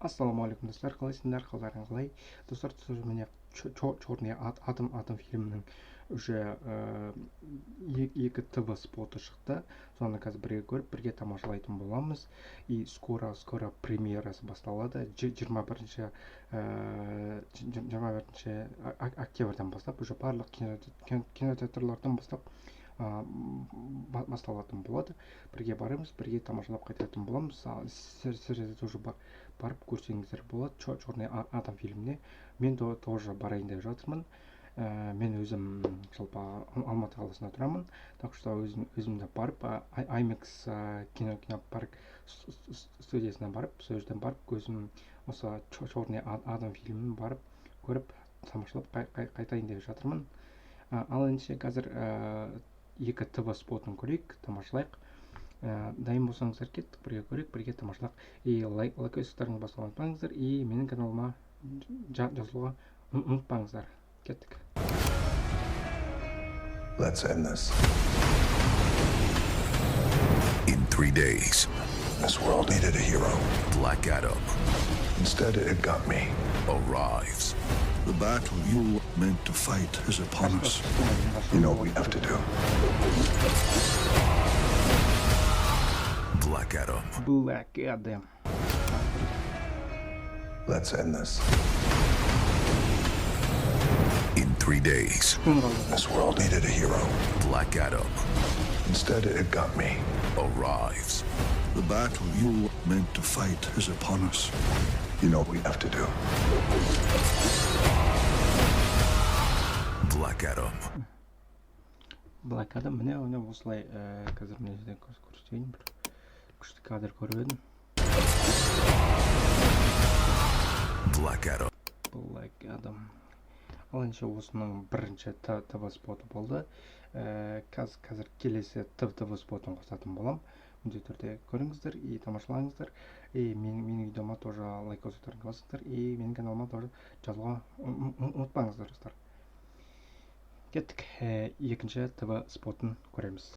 Ассалаумағалейкум достар, қалайсыңдар, қалдарың қалай? Достар, түсір міне черный атом фильмінің уже екі ТВ споты шықты. Соны қазір бірге көріп, бірге тамашалайтын боламыз. И скоро премьерасы басталады. 21 октябрьдан бастап, уже барлық кинотеатрлардан бастап басталатын болады. Бірге барымыз, бірге тамашалап қайтатын боламыз. Сіздер тоже барып көрсеңіздер болады черный атом фильміне. Мен тоже барайын деп жатырмын. Мен өзім жалпы Алматы қаласында тұрамын. Так что өзімді барып IMAX кинопарк студиясына барып, сол жерден барып өзім осы черный атом фильмін барып көріп тамашалап қайтайын деп жатырмын. Ал ендеше қазір екі ТВ спотын көрейік, тамашалайық. Дайын болсаңыздар кеттік, бірге көрейік, бірге тамашалайық. И лайк-өстеріңізді басуға ұмытпаңыздар, и менің каналыма жазылуға ұмытпаңыздар. Кеттік. Let's end this. In 3 days, This world needed a hero. Black Adam Instead, it got me. arrives. The battle you were meant to fight is upon us. You know what we have to do. Black Adam. Black Adam. Let's end this. In 3 days, This world needed a hero. Black Adam Instead, it got me. arrives. The battle you were meant to fight is upon us. You know what we have to do. Black Adam. Black Adam міне осылай қазір міне жерден көрсетейін, бір күшті кадр көріп едім. Black Adam. Black Adam. Ал ендеше осының бірінші ТВ споты болды. Қазір келесі ТВ спотын қосатын болам. Міндетті түрде көріңіздер и тамашалаңыздар. И менің видеома тоже лайк өстеріңізді басыңыздар. И менің каналыма тоже жазылуға ұмытпаңыздар достар. Кеттік, екінші ТВ спотын көреміз.